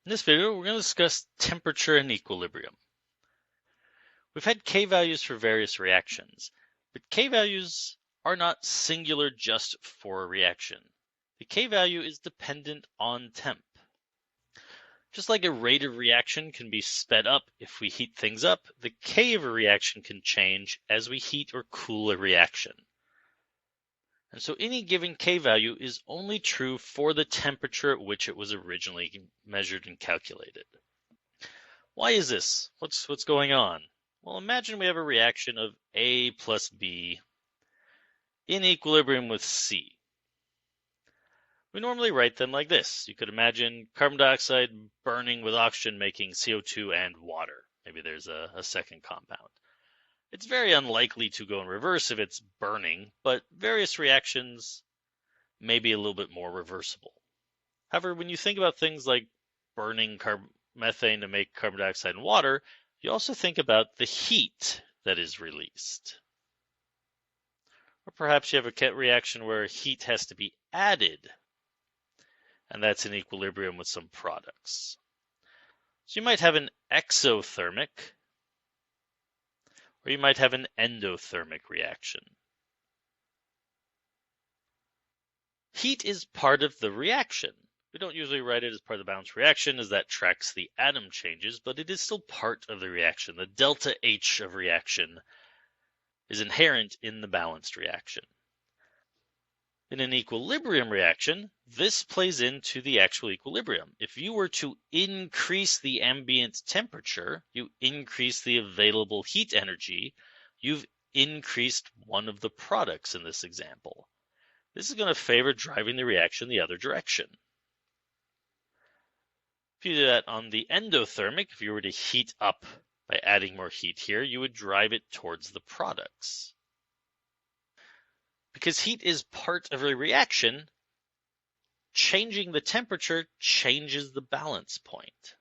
In this video, we're going to discuss temperature and equilibrium. We've had K values for various reactions, but K values are not singular just for a reaction. The K value is dependent on temp. Just like a rate of reaction can be sped up if we heat things up, the K of a reaction can change as we heat or cool a reaction. And so any given K value is only true for the temperature at which it was originally measured and calculated. Why is this? What's going on? Well, imagine we have a reaction of A plus B in equilibrium with C. We normally write them like this. You could imagine carbon dioxide burning with oxygen making CO2 and water. Maybe there's a second compound. It's very unlikely to go in reverse if it's burning, but various reactions may be a little bit more reversible. However, when you think about things like burning methane to make carbon dioxide and water, you also think about the heat that is released. Or perhaps you have a reaction where heat has to be added, and that's in equilibrium with some products. So you might have an exothermic, or you might have an endothermic reaction. Heat is part of the reaction. We don't usually write it as part of the balanced reaction as that tracks the atom changes, but it is still part of the reaction. The delta H of reaction is inherent in the balanced reaction. In an equilibrium reaction, this plays into the actual equilibrium. If you were to increase the ambient temperature, you increase the available heat energy, you've increased one of the products in this example. This is going to favor driving the reaction the other direction. If you do that on the endothermic, if you were to heat up by adding more heat here, you would drive it towards the products. Because heat is part of a reaction, changing the temperature changes the balance point.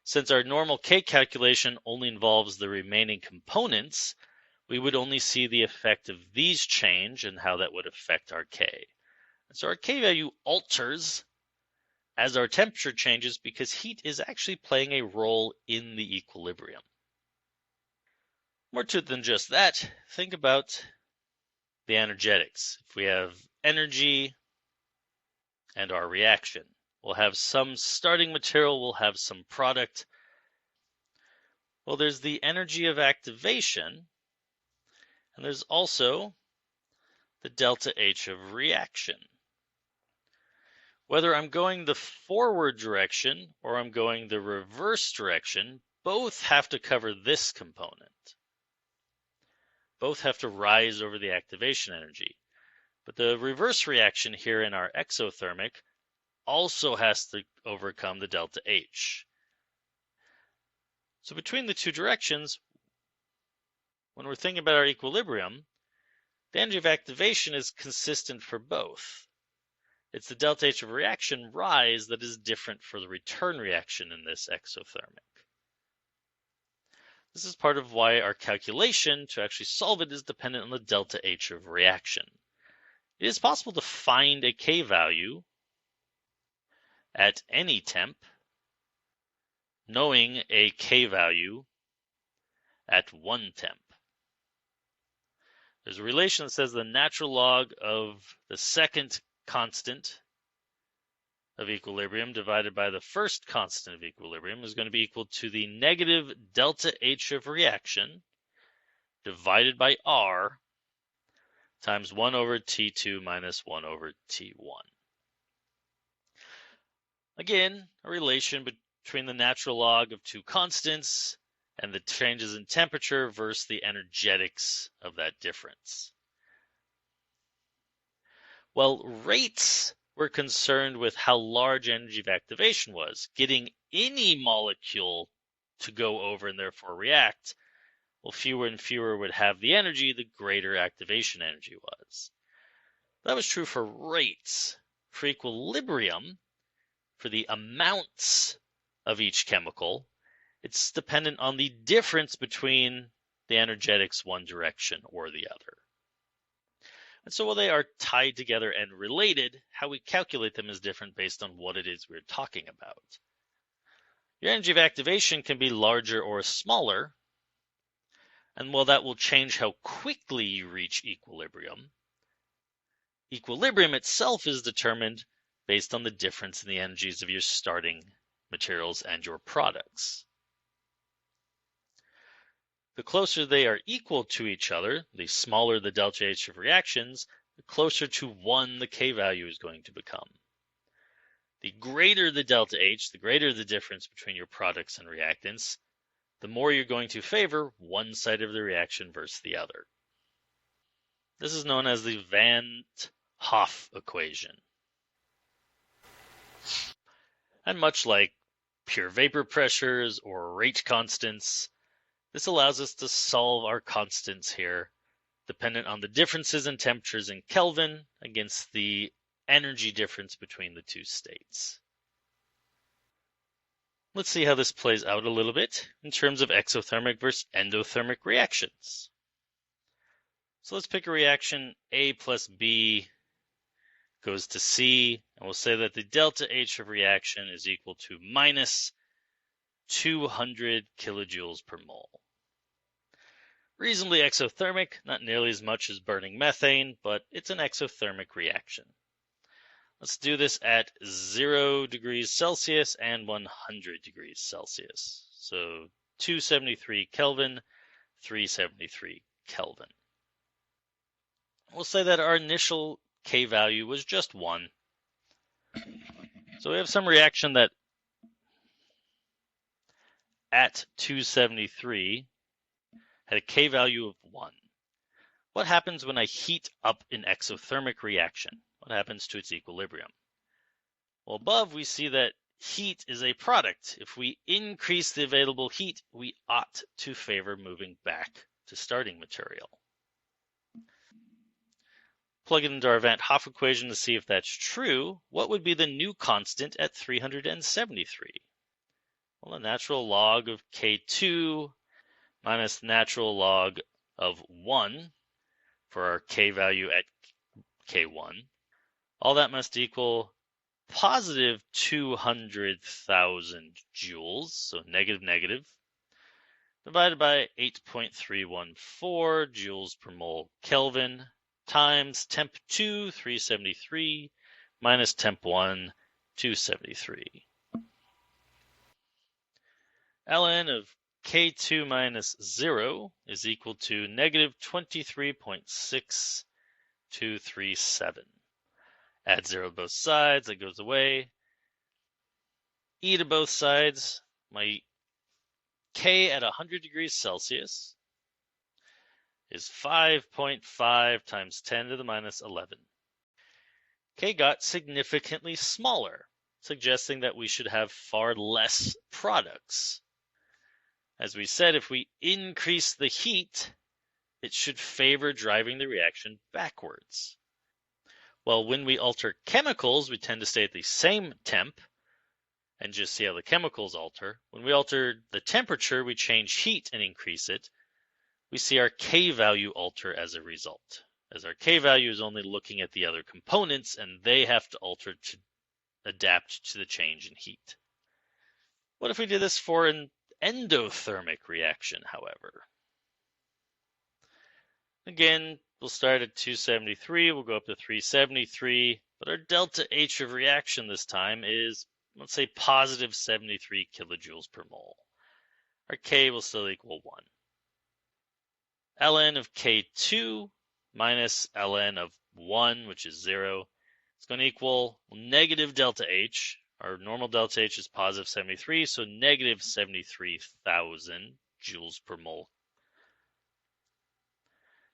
Since our normal K calculation only involves the remaining components, we would only see the effect of these change and how that would affect our K. And so our K value alters as our temperature changes because heat is actually playing a role in the equilibrium. More to it than just that, think about the energetics. If we have energy and our reaction, we'll have some starting material, we'll have some product. Well, there's the energy of activation, and there's also the delta H of reaction. Whether I'm going the forward direction or I'm going the reverse direction, both have to cover this component. Both have to rise over the activation energy. But the reverse reaction here in our exothermic also has to overcome the delta H. So between the two directions, when we're thinking about our equilibrium, the energy of activation is consistent for both. It's the delta H of reaction rise that is different for the return reaction in this exothermic. This is part of why our calculation to actually solve it is dependent on the delta H of reaction. It is possible to find a K value at any temp, knowing a K value at one temp. There's a relation that says the natural log of the second constant of equilibrium divided by the first constant of equilibrium is going to be equal to the negative delta H of reaction divided by R times 1 over T2 minus 1 over T1. Again, a relation between the natural log of two constants and the changes in temperature versus the energetics of that difference. Well, rates were concerned with how large energy of activation was, getting any molecule to go over and therefore react. Well, fewer and fewer would have the energy, the greater activation energy was. That was true for rates. For equilibrium, for the amounts of each chemical, it's dependent on the difference between the energetics one direction or the other. And so while they are tied together and related, how we calculate them is different based on what it is we're talking about. Your energy of activation can be larger or smaller, and while that will change how quickly you reach equilibrium, equilibrium itself is determined based on the difference in the energies of your starting materials and your products. The closer they are equal to each other, the smaller the delta H of reactions, the closer to 1 the K value is going to become. The greater the delta H, the greater the difference between your products and reactants, the more you're going to favor one side of the reaction versus the other. This is known as the Van 't Hoff Equation. And much like pure vapor pressures or rate constants, this allows us to solve our constants here, dependent on the differences in temperatures in Kelvin against the energy difference between the two states. Let's see how this plays out a little bit in terms of exothermic versus endothermic reactions. So let's pick a reaction A plus B goes to C, and we'll say that the delta H of reaction is equal to minus 200 kilojoules per mole. Reasonably exothermic, not nearly as much as burning methane, but it's an exothermic reaction. Let's do this at 0 degrees Celsius and 100 degrees Celsius. So 273 Kelvin, 373 Kelvin. We'll say that our initial K value was just 1. So we have some reaction that at 273 had a K value of 1. What happens when I heat up an exothermic reaction? What happens to its equilibrium? Well, above we see that heat is a product. If we increase the available heat, we ought to favor moving back to starting material. Plug it into our Van 't Hoff equation to see if that's true. What would be the new constant at 373? Well, the natural log of K2 minus the natural log of 1 for our K value at K1. All that must equal positive 200,000 joules, so negative, divided by 8.314 joules per mole Kelvin, times temp 2, 373, minus temp 1, 273. ln of K2 minus 0 is equal to negative 23.6237. Add 0 to both sides, that goes away. E to both sides, my K at 100 degrees Celsius is 5.5 times 10 to the minus 11. K got significantly smaller, suggesting that we should have far less products. As we said, if we increase the heat, it should favor driving the reaction backwards. Well, when we alter chemicals, we tend to stay at the same temp and just see how the chemicals alter. When we alter the temperature, we change heat and increase it. We see our K value alter as a result, as our K value is only looking at the other components and they have to alter to adapt to the change in heat. What if we did this for an endothermic reaction, however? Again, we'll start at 273, we'll go up to 373, but our delta H of reaction this time is, let's say, positive 73 kilojoules per mole. Our K will still equal 1. ln of K2 minus ln of 1, which is 0, is going to equal negative delta H. Our normal delta H is positive 73, so negative 73,000 joules per mole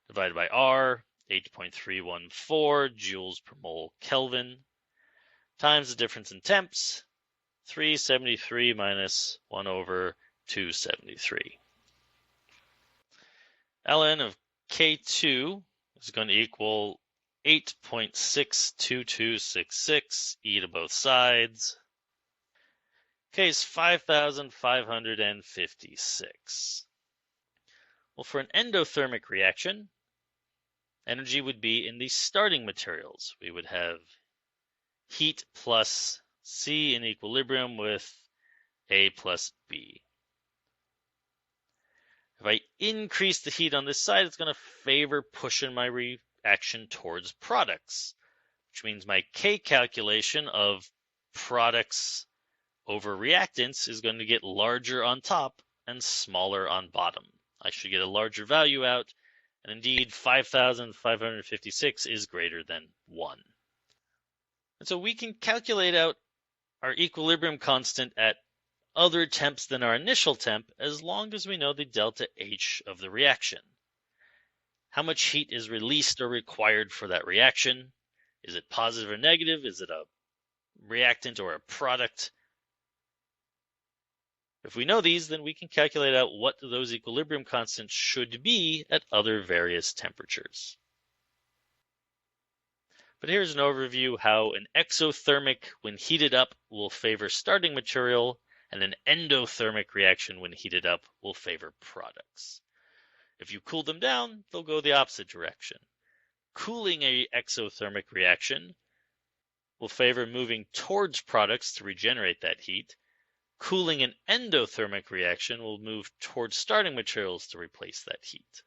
divided by R, 8.314 joules per mole Kelvin, times the difference in temps, 373 minus 1 over 273. ln of K2 is going to equal 8.62266 e to both sides. K is 5,556. Well, for an endothermic reaction, energy would be in the starting materials. We would have heat plus C in equilibrium with A plus B. If I increase the heat on this side, it's going to favor pushing my reaction towards products, which means my K calculation of products over reactants is going to get larger on top and smaller on bottom. I should get a larger value out, and indeed 5,556 is greater than 1. And so we can calculate out our equilibrium constant at other temps than our initial temp as long as we know the delta H of the reaction. How much heat is released or required for that reaction? Is it positive or negative? Is it a reactant or a product? If we know these, then we can calculate out what those equilibrium constants should be at other various temperatures. But here's an overview how an exothermic, when heated up, will favor starting material, and an endothermic reaction, when heated up, will favor products. If you cool them down, they'll go the opposite direction. Cooling an exothermic reaction will favor moving towards products to regenerate that heat. Cooling an endothermic reaction will move towards starting materials to replace that heat.